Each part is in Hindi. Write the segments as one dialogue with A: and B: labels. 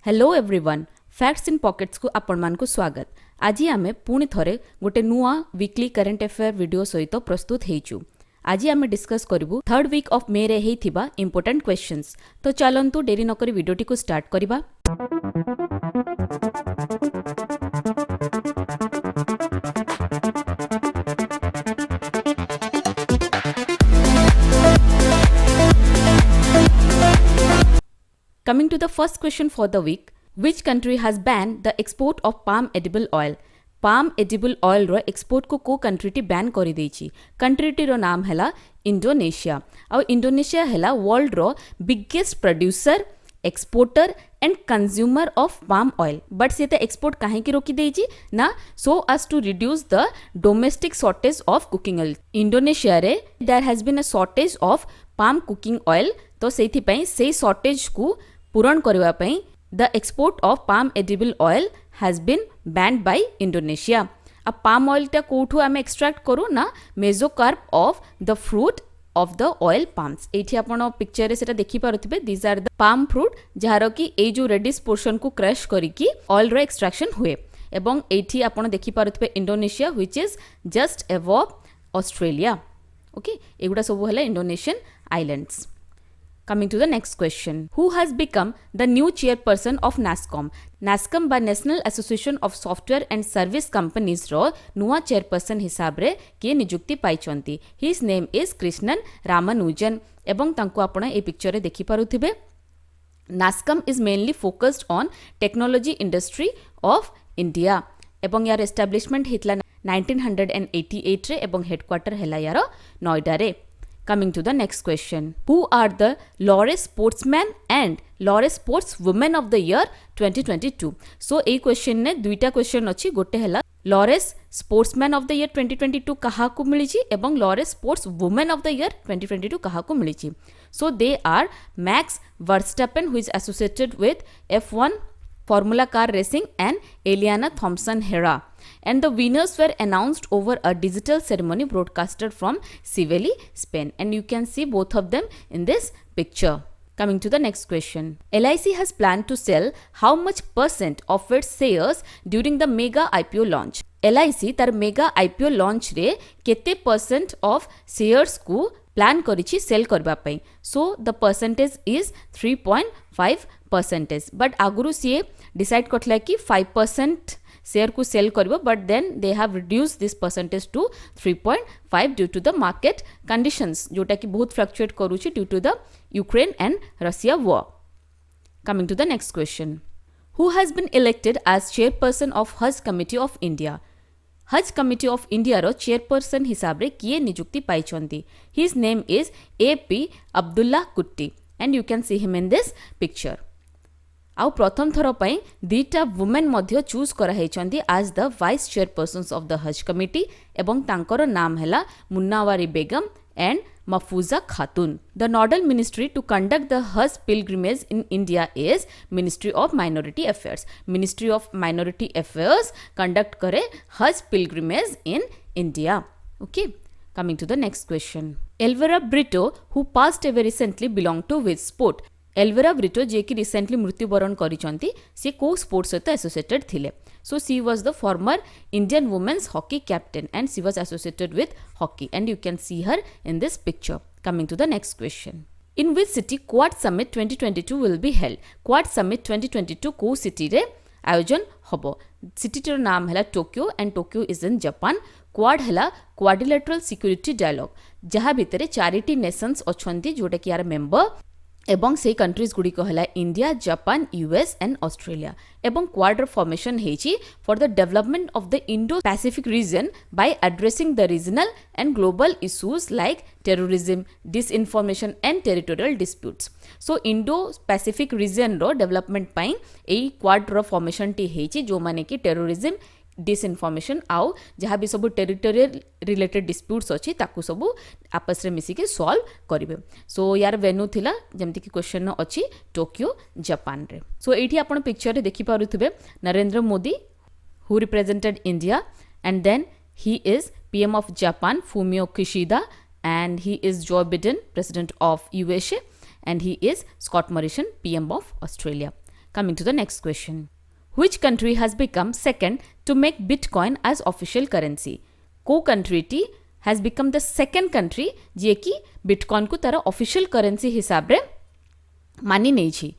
A: Hello everyone, facts in pockets को आपण मान को स्वागत। आज आमे पुणी थरे गोटे नुआ वीकली करंट अफेयर वीडियो सहित प्रस्तुत हेचु। आज आमे डिस्कस करिवु थर्ड वीक ऑफ मे रे हेथिबा इंपोर्टेंट क्वेश्चंस। तो चलंतु देरी न करी वीडियोटी को स्टार्ट करिबा। Coming to the first question for the week, which country has banned the export of palm edible oil? Palm edible oil row export को country टी ban करी देइछि। country टी रो नाम हैला इंडोनेशिया। और इंडोनेशिया हैला world row biggest producer, exporter and consumer of palm oil. But से ते export काहे की रोकी देइछि ना so as to reduce the domestic shortage of cooking oil. Indonesia रे there has been a shortage of palm cooking oil. तो सेथि पई से shortage को पूरण करबा पई the export of palm edible oil has been banned by Indonesia. अब palm oil टा कोठू आमे extract करू ना mesocarp of the fruit of the oil palms. एठी आपण पिक्चर रे सेटा देखि पारुथिबे these are the palm fruit जहारो की ए जो रेडिश पोर्शन को क्रश करिकी ऑयल रो एक्सट्रैक्शन हुए एवं एठी आपण देखि पारुथिबे Indonesia which is just above Australia. Okay एगुडा सब हला Indonesian islands. Coming to the next question. Who has become the new chairperson of NASSCOM? NASSCOM by National Association of Software and Service Companies रो नुआ chairperson हिसाब रे किए नियुक्ति पाइचंती. His name is Krishnan Ramanujan. एवं तांको आपण ए पिक्चर रे देखि पारुथिबे. NASSCOM is mainly focused on technology industry of India. एवं यार एस्टैब्लिशमेंट हितला 1988 रे एवं हेडक्वार्टर हैला यार नोएडा रे. Coming to the next question. Who are the Laureate Sportsman and Laureate Sportswoman of the year 2022? So A question ने दुईटा question अछि. गोटे हैला Laureate Sportsman of the year 2022 कहा को मिलिछि एवं Laureate Sportswoman of the year 2022 कहा को मिलिछि. So they are Max Verstappen who is associated with F1 Formula car racing and Eliana Thompson Hera. And the winners were announced over a digital ceremony broadcasted from Seville, Spain. And you can see both of them in this picture. Coming to the next question. LIC has planned to sell how much % of its shares during the mega IPO launch? LIC तार mega IPO launch रे केते % of shares को प्लान करिछि सेल करबा पई. So the percentage is 3.5%. But आगुरु सी डिसाइड करथला कि 5% शेयर को सेल करबो, but then they have reduced this percentage to 3.5 due to the market conditions जोटा कि बहुत fluctuate करूछि due to the Ukraine and Russia war. Coming to the next question. Who has been elected as chairperson of Hajj Committee of India? Hajj Committee of India रो chairperson हिसाब रे किए नियुक्ति पाइचंती. His name is AP Abdullah Kutti and you can see him in this picture. आउ प्रथम थर पई दीटा वुमेन मध्य चूज करा हेचंती as the vice chairpersons of the Hajj Committee एवं तांकर नाम हैला मुन्नावारी बेगम and Mafuza Khatun. The nodal ministry to conduct the Hajj pilgrimage in India is Ministry of Minority Affairs. Ministry of Minority Affairs conduct करे Hajj pilgrimage in India. Okay. Coming to the next question. Elvira Brito, who passed away recently, belonged to which sport? Elvera Britto जे कि रिसेंटली मृत्युवरण करिसंती से को स्पोर्ट्स सहित एसोसिएटेड थिले. So she was the former Indian women's hockey captain and she was associated with hockey and you can see her in this picture. Coming to the next question. In which city Quad summit 2022 will be held? Quad summit 2022 को सिटी रे आयोजन हबो. सिटी रो नाम हैला Tokyo and Tokyo is in Japan. Quad हैला क्वाड्रिलेटरल सिक्योरिटी डायलॉग जहा भितरे चारिटी नेशंस अछंती जोटा कि यार मेंबर एवं से कंट्रीज गुडी को हला India, Japan, US and Australia. एवं क्वाड फॉर्मेशन हेची for the development of the Indo Pacific region by addressing the regional and global issues like terrorism, disinformation and territorial disputes. So Indo Pacific region रो डेवलपमेंट पई एई क्वाड रो फॉर्मेशन टी हेची जो माने कि टेररिज्म, डिसइनफॉर्मेशन आउ जहाँ भी सब टेरिटोरियल रिलेटेड डिस्प्यूट्स अच्छी ताकू सब आपस रे मिसिके सॉल्व करिवे. सो यार वेन्यू थिला जेमति कि क्वेश्चन अच्छी टोक्यो जापान रे. सो एठी आपण पिक्चर रे देखि पारुथिबे Narendra Modi who represented India and then he is PM of Japan Fumio Kishida and he is Joe Biden president of USA and he is Scott Morrison, PM of Australia. Coming to the next question. Which country has become second to make Bitcoin as official currency? को country T has become the second country जे कि Bitcoin को तार official currency हिसाब रे मानी नहीं छी.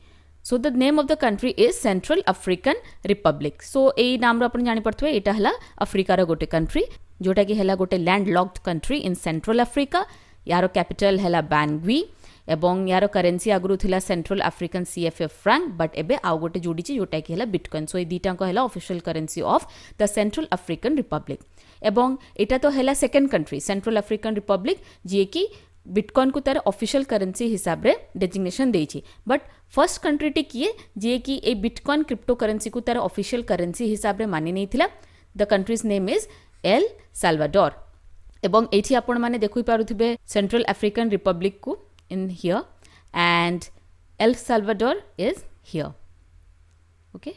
A: So the name of the country is Central African Republic. So एई नाम रो अपन जानि पड़थवे एटा हला अफ्रीका रो गोटे country जोटा कि हला गोटे landlocked country in Central Africa. यारो capital हला Bangui एवं यार करेन्सी आगुरु थिला central African CFA Frank but एबे आउ गोटे जोड़ीची जोटा कि हला बिटकॉइन. सो ए दीटा को हला official currency of the Central African Republic. एवं एटा तो हला second country Central African Republic जे कि बिटकॉइन को तार ऑफिशियल करेन्सी हिसाब रे डेजिग्नेशन देछि. बट फर्स्ट कंट्री टी किए जे कि ए बिटकॉइन क्रिप्टो करेन्सी को तार ऑफिशियल करेन्सी हिसाब रे मानि नै थिला. The countries name is El Salvador. एवं एठी आपण माने देखुई पारुथिबे सेंट्रल अफ्रिकन रिपब्लिक को in here and El Salvador is here. Okay.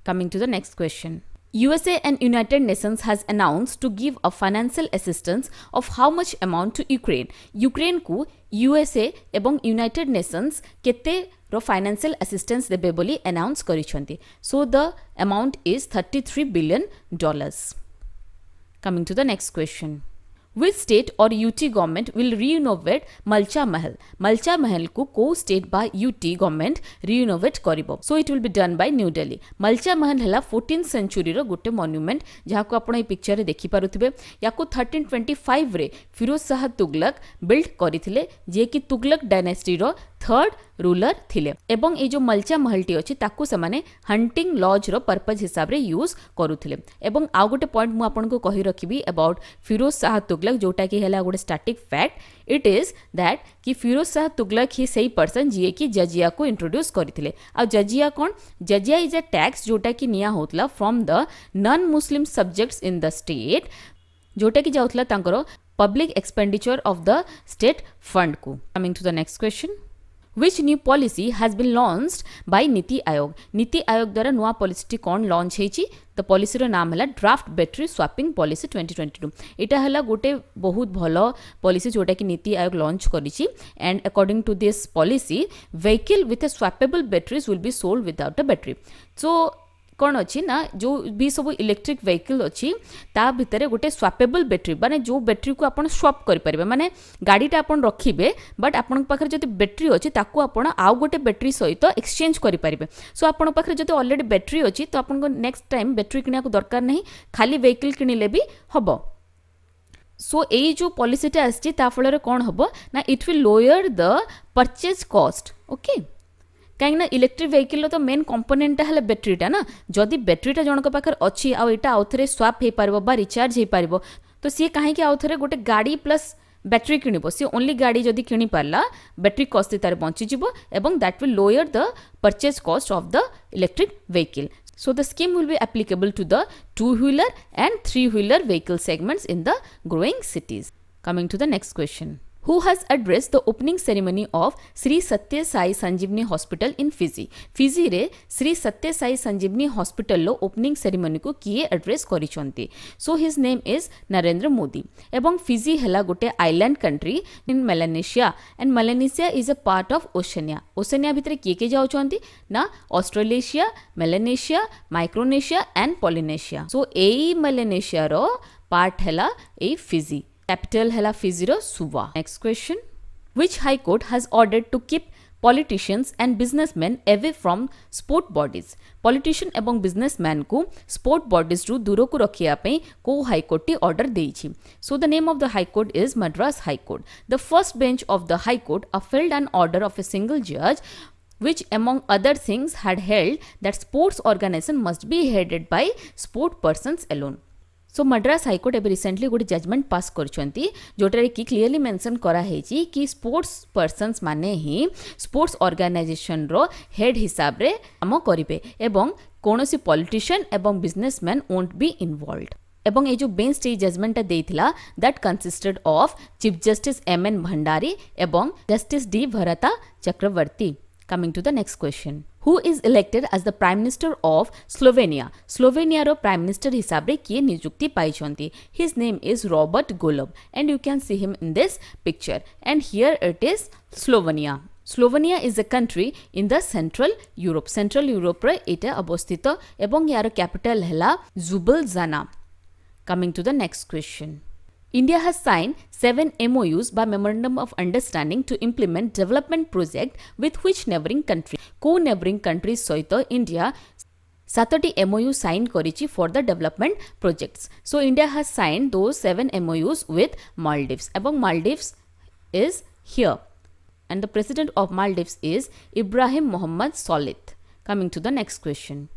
A: Coming to the next question. USA and United Nations has announced to give a financial assistance of how much amount to Ukraine? Ukraine को USA एवं United Nations केते रो financial assistance देबे बोली announce करिसंती. So the amount is $33 billion. Coming to the next question. Which state or UT government will renovate Malcha Mahal? Malcha Mahal को state by UT government renovate करिबो. So it will be done by New Delhi. Malcha Mahal हला 14th century रो गोटे monument जहाँ को आपण ए पिक्चर रे देखि पारुथिबे. याको 1325 रे फिरोज शाह तुगलक बिल्ड करिथिले जे कि तुगलक डायनेस्टी रो थर्ड रूलर थिले. एवं ए जो मलचा महलटी अछि ताकू से माने हंटिंग लॉज रो पर्पज हिसाब रे यूज करूथिले. एवं आ गोटे पॉइंट मु आपन को कहि रखिबी अबाउट फिरोज शाह तुगलक जोटा कि हेला गोटे static fact. It is that कि फिरोज शाह तुगलक ही सही पर्सन जे कि जजिया को इंट्रोड्यूस करिथिले. आ जजिया कोन? जजिया इज अ टैक्स जोटा कि निया होतला from the non Muslim subjects in the state जोटा कि जाउतला तांकरो public expenditure of the state fund को. Coming to the next question. Which new policy has been launched by NITI Aayog? NITI Aayog द्वारा नुआ पॉलिसी कौन लॉन्च हेची? द पॉलिसी रो नाम हला ड्राफ्ट बैटरी स्वैपिंग पॉलिसी 2022. इटा हला गोटे बहुत भलो पॉलिसी जोटा कि नीति आयोग लॉन्च करिछि. And according to this policy vehicle with a swappable batteries will be sold without a battery. So कौन अच्छी ना जो भी सब इलेक्ट्रिक व्हीकल अच्छी ता भितर गोटे स्वैपेबल बैटरी माने जो बैटरी को आपण स्वैप करि परिबे. माने गाड़ीटा आपण रखिबे बट आपण पाखरे जति बैटरी अछि ताकू आपण आउ गोटे बैटरी सहित एक्सचेंज करि परिबे. सो आपण पाखरे जति ऑलरेडी बैटरी अछि तो आपण को नेक्स्ट टाइम बैटरी किनिया को दरकार नहीं, खाली व्हीकल किनिले भी हबो. सो ए जो पॉलिसीटा आछि ता फଳରେ कोन हबो ना it will lower the purchase cost. Okay. कहीं इलेक्ट्रिक व्हीकल तो मेन कंपोनेंटा है बैटरीटा ना. जदि बैटरीटा जनक पाखर अच्छी आउ थे स्वाप हो पार बा रिचार्ज हो पार तो सी कहीं आउ थे गोटे गाड़ी प्लस बैटरी किणव. सी ओनली गाड़ी जदि किणी पारला बैटरी कॉस्ट तार बंचीज एवं that will lower the purchase cost of the electric vehicle. So the scheme will be applicable to the 2-wheeler and 3-wheeler vehicle segments in the growing cities. Coming to the next question. Who has addressed the opening ceremony of Sri Satya Sai Sanjeevani Hospital in Fiji? Fiji रे Sri Satya Sai Sanjeevani Hospital लो opening ceremony को किए address करिसंती. So his name is Narendra Modi. एवं Fiji हला गोटे island country in Melanesia and Melanesia is a part of Oceania. Oceania भितर किए जाउछंती ना Australasia, Melanesia, Micronesia and Polynesia. So AE Melanesia row part हला एई Fiji. Capital hela Fiji ro Suva. Next question. Which High Court has ordered to keep politicians and businessmen away from sport bodies? Politician एवं businessman को sport bodies रू दूर को रखिया पे को High Court T order देइछि. So the name of the High Court is Madras High Court. The first bench of the High Court upheld an order of a single judge which among other things had held that sports organization must be headed by sport persons alone. So Madras high court एबे रिसेंटली गोटे जजमेंट पास करछंती जोटारे कि क्लियरली मेंशन करा हेची कि स्पोर्ट्स पर्सन्स माने ही स्पोर्ट्स ऑर्गेनाइजेशन रो हेड हिसाब रे काम करिवे एवं कोनोसी पॉलिटिशियन एवं बिजनेसमैन वोंट बी इन्वॉल्वड. एवं ये जो बेंच टी जजमेंटा देइथिला that consisted of chief justice M N. Bhandari एवं जस्टिस डी. भरता चक्रवर्ती. Coming to the next question. Who is elected as the Prime Minister of Slovenia? Slovenia row Prime Minister हिसाब रे किए नियुक्ति पाई छंती. His name is Robert Golob and you can see him in this picture and here it is Slovenia. Slovenia is a country in the Central Europe. Central Europe रे एटा अवस्थित एवं यार कैपिटल हैला Ljubljana. Coming to the next question. India has signed 7 MOUs by Memorandum of Understanding to implement development project with which neighboring country? Co neighboring countries सहित India 7टी MOU sign करिछि for the development projects. So India has signed those 7 MOUs with Maldives. एवं Maldives is here. And the president of Maldives is Ibrahim Mohammed Solih. Coming to the next question.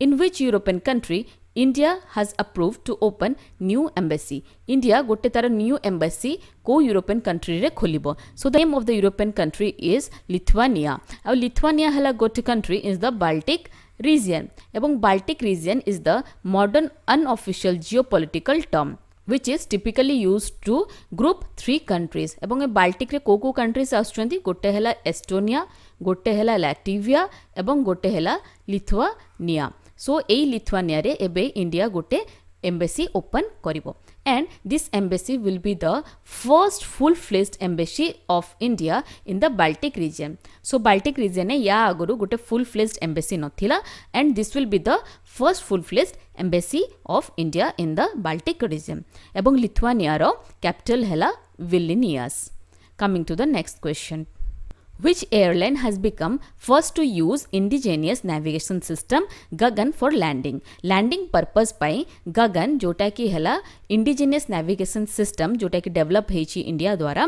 A: In which European country India has approved to open new embassy? India gote tar new embassy को European country रे खोलिबो. So the name of the European country is Lithuania. Our Lithuania hela gote country is the Baltic region. एवं Baltic region is the modern unofficial geopolitical term which is typically used to group 3 countries. एवं ए Baltic रे को countries आछुचंती गोटे हला Estonia, गोटे हला Latvia एवं गोटे हला Lithuania. So एई Lithuania रे एबे India गोटे embassy open करिवो. And this embassy will be the first full-fledged embassy of India in the Baltic region. So Baltic region ने या आगुरु गोटे full-fledged embassy नथिला and this will be the first full-fledged embassy of India in the Baltic region. एवं Lithuania रो capital हैला Vilnius. Coming to the next question. Which airline has become first to use indigenous navigation system Gagan for landing? Landing purpose pi Gagan जोटा की हला indigenous navigation system जोटा की develop हेची इंडिया द्वारा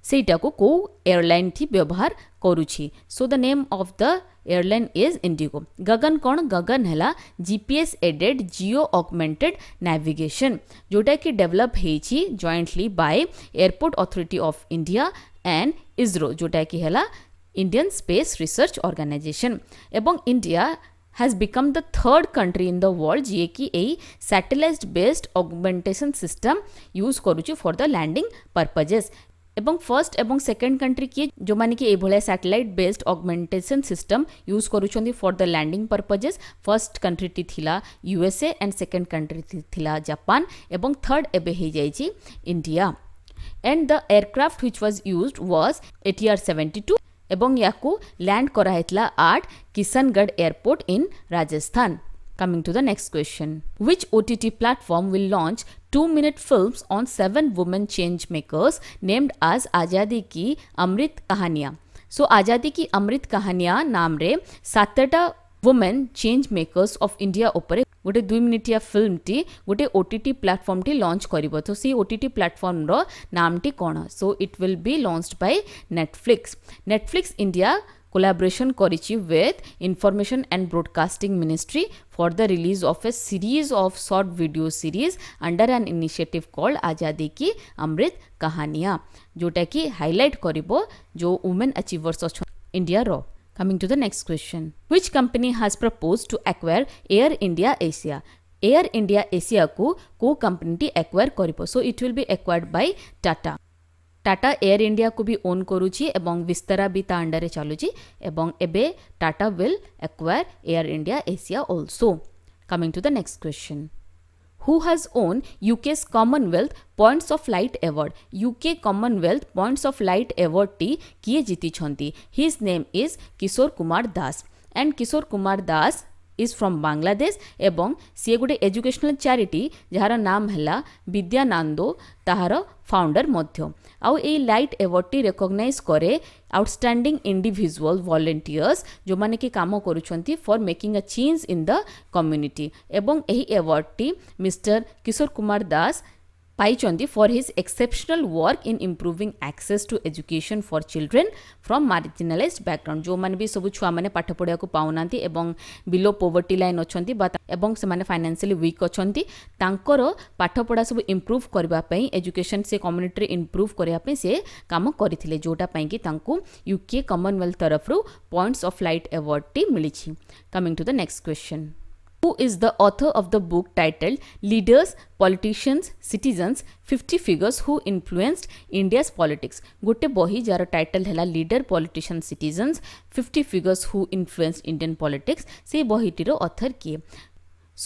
A: सेटा को एयरलाइन थी व्यवहार करूची. So the name of the airline is Indigo. Gagan कौन? Gagan हला GPS aided geo augmented navigation जोटा की develop हेची jointly by Airport Authority of India and ISRO जोटा की हला Indian Space Research Organization. एवं India has become the third country in the world जे कि ए satellite based augmentation system use करूची for the landing purposes. एवं फर्स्ट एवं सेकेंड कंट्री किए जो माने कि एभले satellite based augmentation system use करूछंदी for the landing purposes. First country टी थिला यूएसए एंड सेकेंड कंट्री थिला जापान एवं थर्ड एबे हे जाईची India. And the aircraft which was used was ATR-72 एवं याकू लैंड करा हेतला at Kishangarh airport in Rajasthan. Coming to the next question. Which OTT platform will launch 2-minute films on 7 women change makers named as आजादी की अमृत कहानियाँ? So आजादी की अमृत कहानियाँ नाम रे 7टा women change makers of India उपरे गोटे 2 मिनिटिया फिल्म टी गोटे OTT प्लेटफॉर्म टी लॉन्च करिवो. तो सी OTT प्लेटफॉर्म रो नाम T cone? So it will be launched by Netflix. Netflix India collaboration korichi with Information and Broadcasting Ministry for the release of a series of short video series under an initiative called Azadi Ki Amrit Kahaniya जोटा कि highlight करिबो जो women achievers अछ India रो. Coming to the next question. Which company has proposed to acquire Air India Asia? Air India Asia को company टी acquire करिबो. So it will be acquired by Tata. Tata air India को भी ओन करूची एवं विस्तारा भी ता अंडर चलुची एवं एबे Tata will acquire Air India Asia also. Coming to the next question. Who has won UK's Commonwealth Points of Light Award? UK Commonwealth Points of Light Award T किए जीती छंती? His name is Kishore Kumar Das and Kishore Kumar Das is from Bangladesh एवं सी गोटे एजुकेशनल चैरिटी जहार नाम हैला विद्यानंदो ताहार फाउंडर मध्य. आउ ए लाइट अवार्ड टी रिकॉग्नाइज करे आउटस्टैंडिंग इंडिविजुअल वॉलंटियर्स जो माने कि काम करूछंती for making a change in the community. एवं एही अवार्ड टी मिस्टर किशोर कुमार दास पाइचंती for his exceptional work in improving access to education for children from marginalised background. जो माने भी सब छुआ माने पाठ पढ़िया को पाउनांती एवं बिलो पोवर्टी लाइन अछंती बा एवं से माने फाइनेंशियली वीक अछंती तांकर पाठ पढ़ा सब इम्प्रूव करबा पई एजुकेशन से कम्युनिटी रे इम्प्रूव करबा पई से काम करिथिले जोटा पई कि तांको यूके कॉमनवेल्थ तरफरु पॉइंट्स ऑफ लाइट अवार्ड टी मिलिछि. Coming to the next question. Who is the author of the book titled Leaders, Politicians, Citizens, 50 Figures Who Influenced India's Politics? गोटे बही जार टाइटल है leader politician citizens 50 Figures Who Influenced Indian Politics. से बहीटीर ऑथर किए?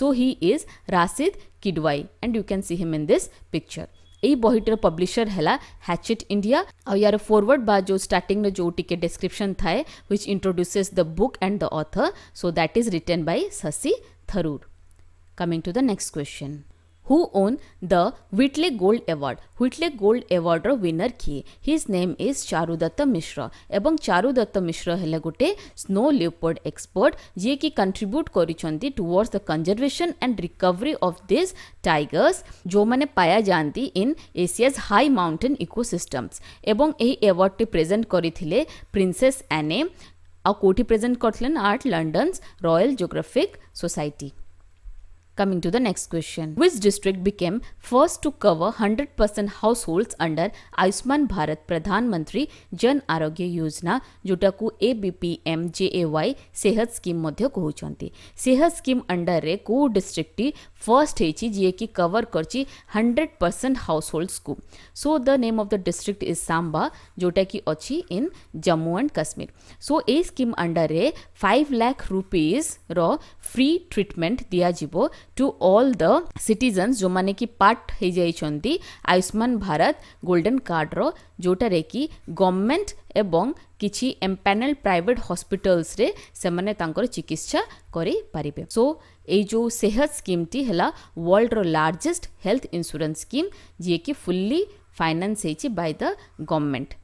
A: So he is Rashid Kidwai and you can see him in this picture. एई बहिटर पब्लिशर हैला हैचेट इंडिया आ यार फॉरवर्ड बा जो स्टार्टिंग रे जो टिके डिस्क्रिप्शन थाए which introduces the book and the author so that is written by Shashi Tharoor. Coming to the next question. Who won the Whitley Gold Award? Whitley Gold Award row winner किए? His name is चारुदत्त मिश्र. एवं चारुदत्त मिश्र हेले गोटे स्नो लियोपार्ड एक्सपर्ट जे कि कंट्रीब्यूट करिसंती towards the conservation and recovery of this tigers जो माने पाया जानती in Asia's high mountain ecosystems. एवं एही अवार्ड टी प्रेजेंट करिथिले प्रिंसेस एने आ कोठी प्रेजेंट करथिले at London's Royal Geographic Society. Coming to the next question. Which district became first to cover 100% households under Ayushman Bharat Pradhan Mantri Jan Arogya Yojana जोटा को ABPMJAY सेहत स्कीम मध्य कहउचंती. सेहत स्कीम अंडर रे को डिस्ट्रिक्ट फर्स्ट हेची जे कि कवर करची 100% हाउसहोल्ड्स को. So the name of the district is Samba जोटा कि अछि इन जम्मू एंड कश्मीर. सो ए स्कीम अंडर रे 5 लाख रुपीस रो फ्री ट्रीटमेंट दिया जिवो टू ऑल द सिटीजन्स जो माने कि पार्ट हो जाइछंती आयुष्मान भारत गोल्डन कार्ड रो जोटा रे कि गवर्नमेंट एवं किछि एम्पैनल प्राइवेट हॉस्पिटल्स रे से माने तांकर चिकित्सा करि पारिबे. सो ए जो सेहत स्कीम टी हला वर्ल्ड रो लार्जेस्ट हेल्थ इंश्योरेंस स्कीम जे कि फुल्ली फाइनेंस हेछि by the government.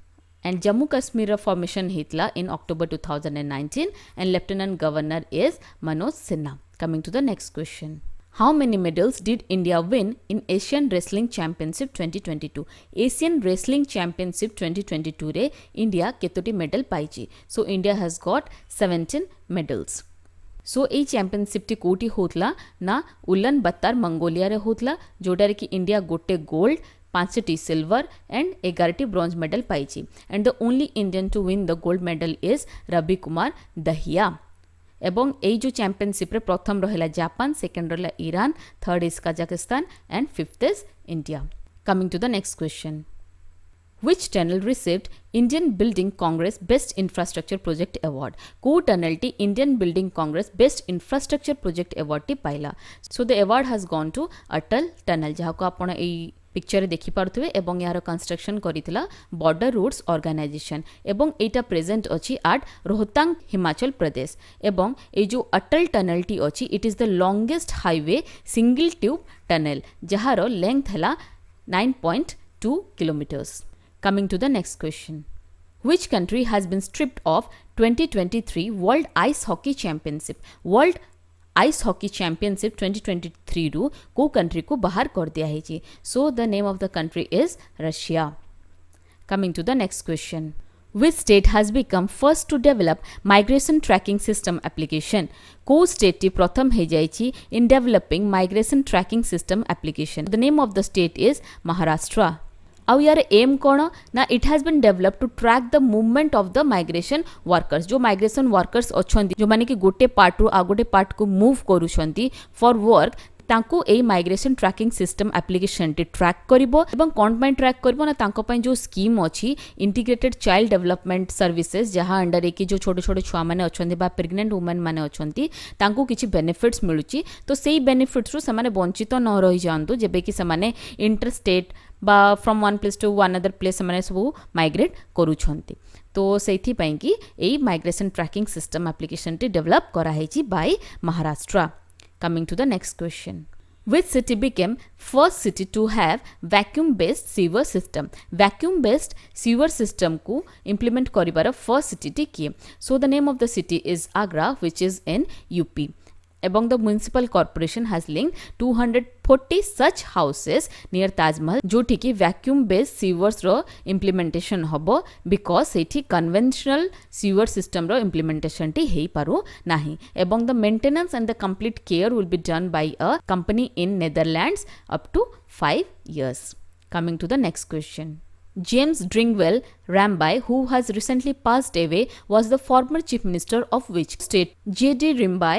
A: And Jammu Kashmir formation hitla in October 2019 and Lieutenant Governor is Manoj Sinha. Coming to the next question. How many medals did India win in Asian Wrestling Championship 2022? Asian Wrestling Championship 2022 रे India केतोटी medal पाइची. So India has got 17 medals. So A championship T कोटी होतला ना उलन बत्तार मंगोलिया रे होतला जोटा रे कि इंडिया गोटे गोल्ड 5टी सिल्वर एंड 11टी ब्रॉन्ज मेडल पाइची. And the only Indian to win the gold medal is Ravi Kumar Dahiya. एवं ए जो चैंपियनशिप रे प्रथम रहिला जापान, सेकंड रहिला Iran, third is Kazakhstan and fifth is India. Coming to the next question. Which tunnel received Indian Building Congress Best Infrastructure Project Award? को tunnel T Indian Building Congress Best Infrastructure Project Award T Pila. So the award has gone to Atal Tunnel जहाँ को आपण ए पिक्चर देखि पारुथबे एवं यार कंस्ट्रक्शन करितला बॉर्डर रोड्स ऑर्गेनाइजेशन एवं एटा प्रेजेंट अछि एट रोहतांग हिमाचल प्रदेश. एवं ए जो अटल टनल टी अछि it is the longest highway single tube tunnel जहार लेंथ हला 9.2 kilometres. Coming to the next question. Which country has been stripped of 2023 World Ice Hockey Championship? World Ice Hockey Championship 2023 रू को country को बाहर कर दिया है जी. So the name of the country is Russia. Coming to the next question. Which state has become first to develop migration tracking system application? को state टी प्रथम है जाइची in developing migration tracking system application. The name of the state is Maharashtra. आउ यार एम कौन ना it has been develop to track the movement of the migration workers. जो माइग्रेशन वर्कर्स अच्छी जो माने कि गोटे पार्ट रु आ गोटे पार्ट को मूव करूछंती फॉर वर्क तांको ए माइग्रेशन ट्रैकिंग सिस्टम एप्लिकेशन टी ट्रैक करिवो एवं कोन पय ट्रैक करिवो ना तांको पय जो स्कीम अछि इंटीग्रेटेड चाइल्ड डेवलपमेंट सर्विसेज जहां अंडर कि जो छोटे छोटे छुआ माने अछंती बा प्रेग्नेंट वुमेन माने अछंती तांको किछि बेनिफिट्स मिलुची. तो सेही बेनिफिट्स रु समाने वंचित न रहि जानतु जेबे कि समाने इंटर स्टेट बा from one place to one other place समाने सब माइग्रेट करूछंती. तो सेथि पय कि ए माइग्रेशन ट्रैकिंग सिस्टम एप्लिकेशन टी डेवलप करा हेची by Maharashtra. Coming to the next question. Which city became first city to have vacuum-based sewer system? Vacuum-based sewer system को implement करिबार first city टी किए? So the name of the city is Agra, which is in UP. Among the municipal corporation has linked 240 such houses near Taj Mahal जोठी की vacuum based sewers रो implementation हबो because सेठी conventional sewer system रो implementation टी हेई पारो नाही. Among the maintenance and the complete care will be done by a company in Netherlands up to 5 years. Coming to the next question. James Dringwell Rambai, who has recently passed away, was the former chief minister of which state? J.D. Rambai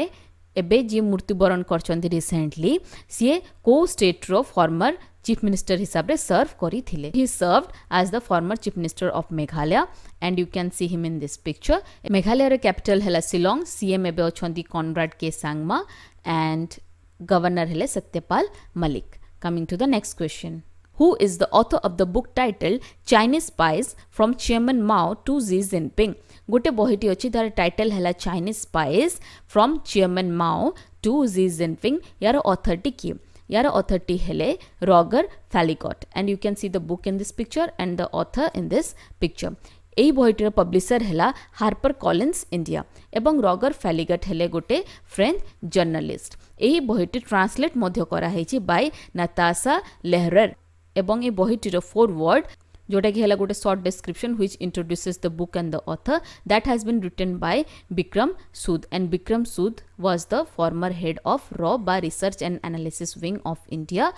A: एबे जी मृत्युवरण करछन्ती रिसेंटली सी को स्टेट रो फॉर्मर चीफ मिनिस्टर हिसाब रे सर्व करी थिले. He served as the former chief minister of Meghalaya and you can see him in this picture. Meghalaya रे कैपिटल हैला शिलोंग. सीएम एबे अछन्ती कॉनराड के सांगमा एंड गवर्नर हेले Satyapal Malik. Coming to the next question. Who is the author of the book titled Chinese Spies from Chairman Mao to Xi Jinping? गोटे बहीटी अच्छी तार टाइटल है Chinese spies from chairman Mao to Xi Jinping. यार ऑथरटी किए? यार ऑथरटी हेले Roger Faligot and you can see the book in this picture and the author in this picture. एई बहीटीर पब्लिशर है हार्पर कॉलिन्स इंडिया एवं रॉगर फैलिगट हेले गोटे फ्रेंच जर्नलिस्ट. एही बहीटी ट्रांसलेट मध्य कराई बाय नाताशा लेहरर एवं ए बहीटीर फोरवर्ड जोटा कि है गोटे short description which introduces the book and the author that has been written by Vikram Sood and Vikram Sood was the former head of रॉ बा research and analysis wing of India.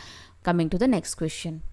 A: Coming to the next question.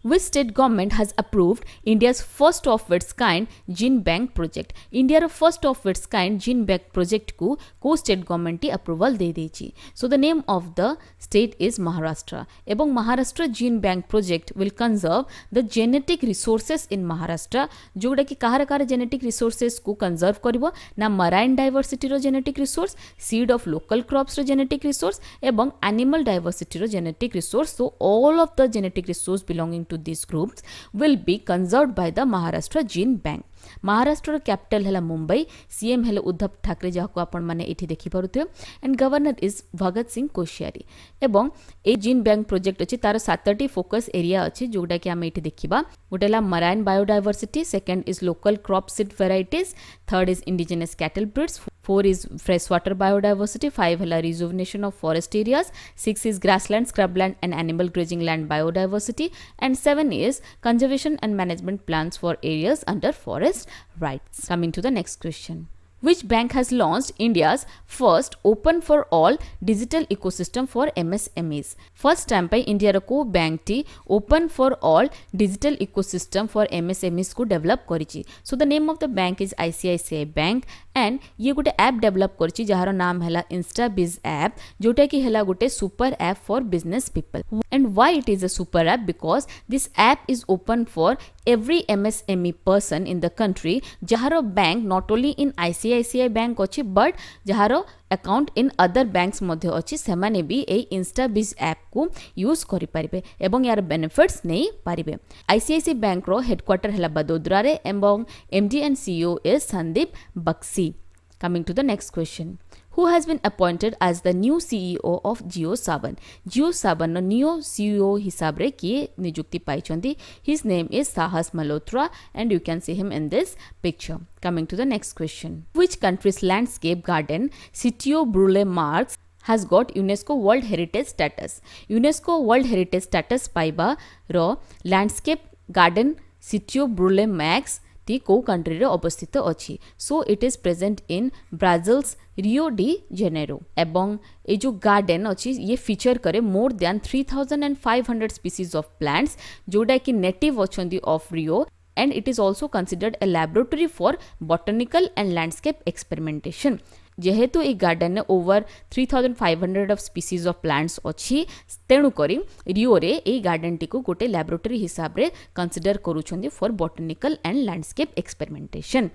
A: Which state government has approved India's first of its kind gene bank project? India रो first of its kind gene bank project को state government टी approval दे देची. So the name of the state is Maharashtra. एवं Maharashtra gene bank project will conserve the genetic resources in Maharashtra. जोड़ा कि कहार genetic resources को conserve करिवो ना marine diversity रो genetic resource, seed of local crops रो genetic resource एवं animal diversity रो genetic resource. So all of the genetic resource belonging to these groups will be conserved by the Maharashtra Gene Bank. Maharashtra capital है मुंबई. सीएम है उद्धव ठाकरे जहाँ आपण मैंने ये देखिपे and governor is Bhagat Singh Koshyari. एवं ए जीन बैंक प्रोजेक्ट अच्छी तार 7टी फोकस एरिया अच्छी जोटा कि आम ये देखा. गोटे marine biodiversity, second is local crop seed varieties, third is indigenous cattle breeds, 4 is freshwater biodiversity, 5 है rejuvenation of forest areas, 6 is grassland, scrubland and animal grazing land biodiversity, and 7 is conservation and management plans for areas under forest rights. Coming to the next question. Which bank has launched India's first open for all digital ecosystem for MSMEs? First time by India रो को bank T open for all digital ecosystem for MSMEs को develop करिची. So the name of the bank is ICICI Bank and ये गोटे ऐप डेवलप करिची जहार नाम है InstaBiz ऐप जोटा कि है गोटे super app for business people. And why it is a super app? Because this app is open for every MSME person in the country जहार bank not only in ICICI bank अच्छी बट जहार अकाउंट इन अदर बैंक्स मध्य अच्छी सेमाने भी ए इंस्टाबिज ऐप को यूज करि परिबे एवं यार बेनिफिट्स नहीं पारिबे. आईसीआईसीआई बैंक रो हेडक्वार्टर है बदोदरा रे एवं MD and CEO is Sandeep Bakshi. Coming to the next question. Who has been appointed as the new CEO of Jio Saban? Jio Saban no new CEO हिसाब रे किए नियुक्ति पाइछंती. His name is Sahas Malhotra and you can see him in this picture. Coming to the next question. Which country's landscape garden Sitio Brule Marks has got UNESCO World Heritage status? UNESCO World Heritage status पाइबा रो landscape garden Sitio Brule Marks टी को कंट्री रे अवस्थित अछि. So it is present in Brazil's Rio de Janeiro एवं ए जो गार्डन अछि ये फीचर करे more than 3500 species of plants जोडा कि नेटिव अछंती of Rio and it is also considered a laboratory for botanical and landscape experimentation. जेहेतु ए गार्डन ने over 3500 of species of plants अच्छी तेणु करी रियो रे ए गार्डन टी को गोटे लैबोरेटरी हिसाब रे कंसीडर करूछंदी for botanical and landscape experimentation.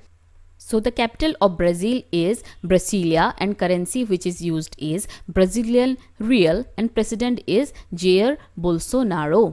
A: So the capital of Brazil is Brasilia and currency which is used is Brazilian real and president is Jair Bolsonaro.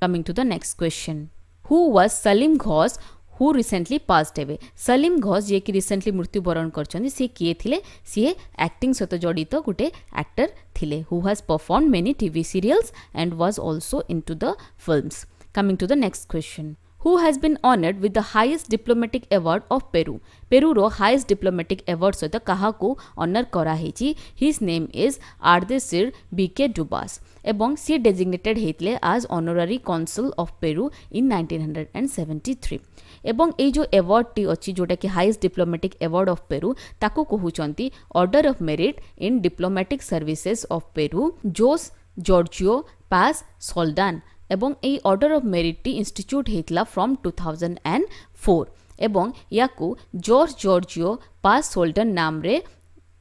A: Coming to the next question. Who was Salim Ghosh who recently passed away? Salim Ghosh जे कि रिसेंटली मृत्युवरण करछन्ती से किए थिले? सी एक्टिंग सहित जड़ित गोटे एक्टर थिले who has performed many TV serials and was also into the films. Coming to the next question. Who has been honored with the highest diplomatic award of Peru? Peru row highest diplomatic award सहित कहा को ऑनर करा हेची. His name is Ardeshir B.K. Dubas एवं सी designated हेतले as honorary consul of Peru in 1973. एवं ए जो अवार्ड टी अछि जोटा कि highest diplomatic award of Peru ताको कहउचंती order of merit in diplomatic services of Peru Jose Giorgio Paz Soldan एवं ए ऑर्डर ऑफ मेरिट टी इंस्टीट्यूट हेतला फ्रॉम 2004 एवं याकू जॉर्ज जॉर्जियो पास सोल्डन नाम रे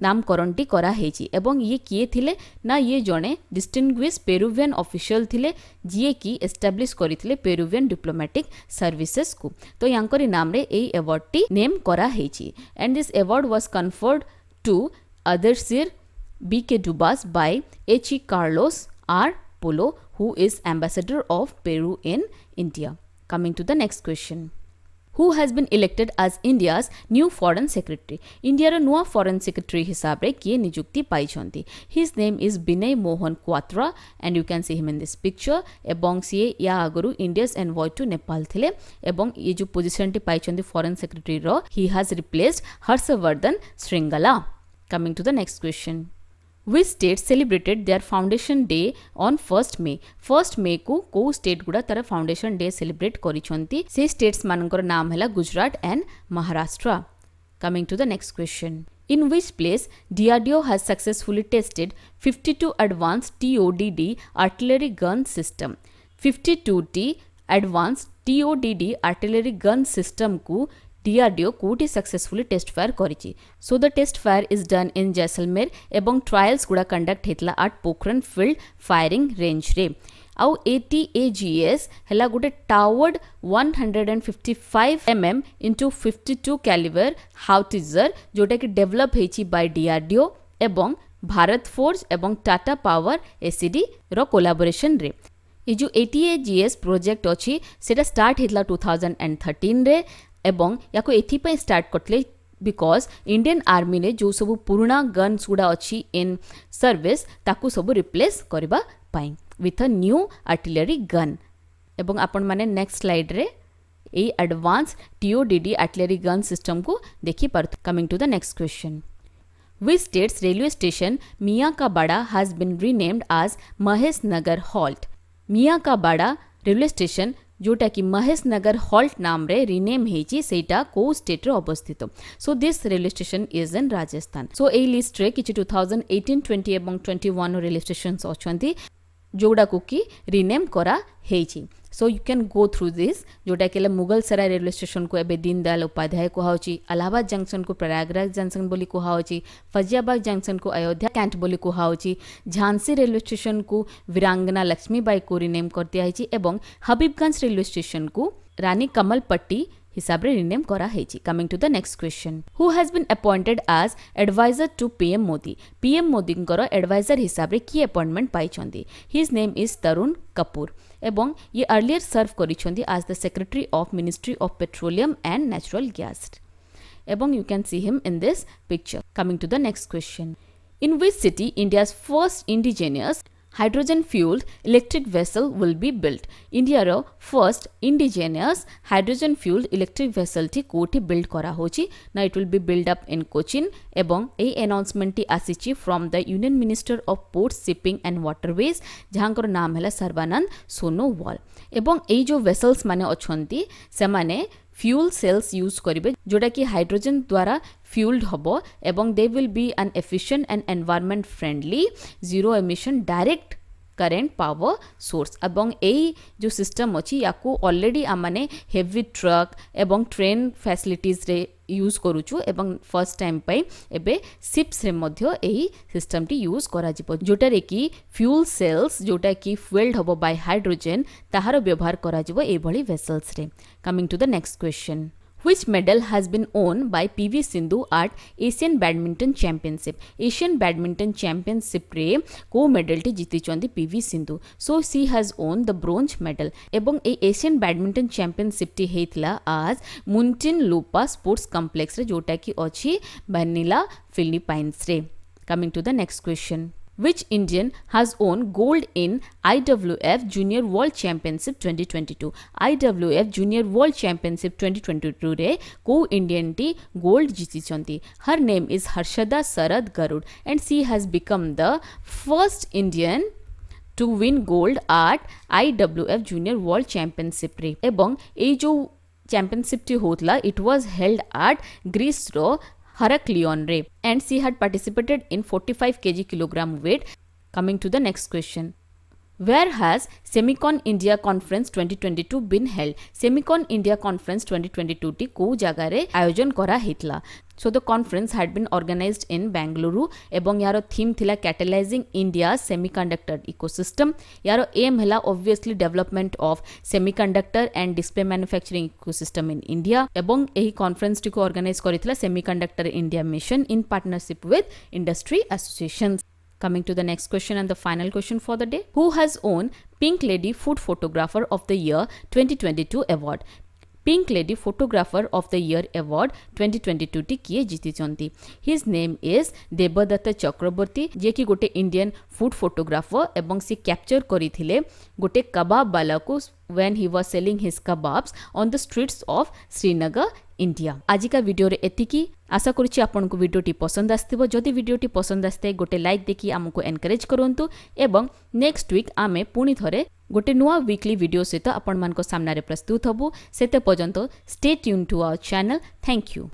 A: नामकरणटी करा हेची एवं ये किए थिले ना ये जणे डिस्टिंग्विश पेरुवियन ऑफिशियल थिले जिए की एस्टैब्लिश करिथिले पेरुवियन डिप्लोमेटिक सर्विसेज को. तो यांकरी नाम रे ए अवार्ड टी नेम करा हेची and this award was conferred to Ardeshir B.K. Dubas by H.E. Carlos R. Polo who is ambassador of Peru in India. Coming to the next question. Who has been elected as India's new foreign secretary? India's new foreign secretary हिसाब रे किए नियुक्ति पाई छंती. His name is Binay Mohan Quatra and you can see him in this picture. एबं सीए या आगरु India's envoy to Nepal थिले एबं ये जो पोजीशन टी पाई छंती foreign secretary रो he has replaced Harshvardhan Shringala. Coming to the next question. Which states celebrated their foundation day on 1st May? 1st May को स्टेट गुड़ा तार फाउंडेशन डे सेलिब्रेट करिसंती. से स्टेट्स मानकर नाम हैला Gujarat and Maharashtra. Coming to the next question. In which place DRDO has successfully tested 52 advanced TODD artillery gun system? 52T advanced TODD artillery gun system को DRDO कोटी सक्सेसफुली टेस्ट फायर करिछि. So the test fire is done in Jaisalmer एवं ट्रायल्स गुड़ा कंडक्ट हेतला at Pokhran field firing range रे. आउ ATAGS हैला गुटे टावर्ड 155 mm into 52 कैलिबर हाउटिजर जोटा कि डेवलप हेछि बाय DRDO एवं भारत फोर्ज एवं टाटा पावर ACD रो कोलैबोरेशन रे. ये जो ATAGS प्रोजेक्ट अछि सेटा स्टार्ट हेतला 2013 रे एवं याको एथिपाई स्टार्ट करतले बिकॉज इंडियन आर्मी ने जो सब पुराना गन्स गुड़ा अच्छी इन सर्विस ताकू सब रिप्लेस करबा पाई with a new artillery gun. एवं आपण माने नेक्स्ट स्लाइड रे ए advance TODD artillery gun system को देखि पारत. Coming to the next question. Which state's railway station Miyakabada has been renamed as Mahesh Nagar Halt? Miyakabada railway station जोटा कि महेश नगर हॉल्ट नाम रे रिनेम हेची सेटा को स्टेट रे अवस्थित. So this railway station is in Rajasthan. So A list रे किछि 2018 20 एवं 21 रेलवे स्टेशंस अछंती जोड़ा को कि रिनेम करा हेची. So you can go through this जोटा कि मुगल सराय रेलवे स्टेशन को एबे दीनदयाल उपाध्याय कुहाउची, इलाहाबाद जंक्शन को प्रयागराज जंक्शन बोली कुहाउची, फजियाबाद जंक्शन को अयोध्या कैंट बोली कुहाउची, झांसी रेलवे स्टेशन को वीरांगना लक्ष्मीबाई को रिनेम कर दिया हेची एवं हबीबगंज रेलवे स्टेशन को रानी कमलपट्टी हिसाब रे रिनेम करा हेची. Coming to the next question. Who has been appointed as adviser to PM Modi? PM Modi कर एडवाइजर हिसाब रे की अपॉइंटमेंट पाई छंदी. His name is Tarun Kapoor एवं ये अर्लियर सर्व करिछंदी as the secretary of ministry of petroleum and natural gas एवं you can see him in this picture. Coming to the next question. In which city India's first indigenous hydrogen fueled electric vessel will be built? India रो first indigenous hydrogen fueled electric vessel टी कोठी build करा होची ना. it will be built up in Cochin एवं ए announcement टी आसीची from the Union Minister of Ports, Shipping and Waterways जहाँकर नाम हैला सर्बानंद सोनोवाल. एवं ए जो vessels माने अछंती से माने फ्यूल सेल्स यूज करिवे जोटा कि हाइड्रोजन द्वारा फ्यूल्ड हबो एवं they will be N efficient and environment friendly zero emission direct current power source. एवं ए जो सिस्टम अछि याको ऑलरेडी आमाने हेवी ट्रक एवं ट्रेन फैसिलिटीज रे यूज करूछु एवं फर्स्ट टाइम पई एबे शिप्स रे मध्य एही सिस्टम टी यूज करा जिवो जोटा रे कि फ्यूल सेल्स जोटा कि फ्यूल्ड हबो बाय हाइड्रोजन ताहार व्यवहार करा जिवो ए भली वेसल्स रे. Coming to the next question. Which medal has been won by PV Sindhu at Asian Badminton Championship? Asian Badminton Championship रे को मेडल टी जीती चंदी PV Sindhu. So she has won the bronze medal. एवं ए Asian Badminton Championship टी हेतला आज मुंटिन लोपा स्पोर्ट्स कॉम्प्लेक्स रे जोटा कि अछि मैनिला फिलीपाइंस रे. Coming to the next question. Which Indian has won gold in IWF Junior World Championship 2022? IWF Junior World Championship 2022 रे को इंडियन टी गोल्ड जीती चंती. Her name is Harshada Sarad Garud and she has become the first Indian to win gold at IWF Junior World Championship रे. एवं ए जो चैंपियनशिप टी होतला it was held at Greece रो Heraclion रे and she had participated in 45 kg weight. Coming to the next question. Where has Semicon India Conference 2022 been held? Semicon India Conference 2022 T को जगह रे आयोजन करा हितला. So the conference had been organized in Bangalore एवं यारो थीम थिला catalyzing India's semiconductor ecosystem. यारो aim हैला obviously development of semiconductor and display manufacturing ecosystem in India. एवं एही conference टी को organize करितला Semiconductor India Mission in partnership with industry associations. Coming to the next question and the final question for the day. Who has won Pink Lady Food Photographer of the Year 2022 award? Pink Lady Photographer of the Year Award 2022 T किए जीति? His name is देवदत्त चक्रवर्ती, जे कि गोटे इंडियन फूड फोटोग्राफर एवं से कैप्चर करिथिले गोटे कबाब वाला को when he was selling his kebabs on the streets of Srinagar, India. आज का वीडियो रे एतिकी आशा करूची आपनको वीडियोटी पसंद आस्थिबो. जदि वीडियोटी पसंद आस्ते गोटे लाइक देखि हमको एनकरेज करंतु एवं नेक्स्ट वीक आमे पुणी थरे गोटे नुआ वीकली वीडियो सहित आपण मानको सामना रे प्रस्तुत हबु. सेते पर्यंत stay tune to our channel. Thank you.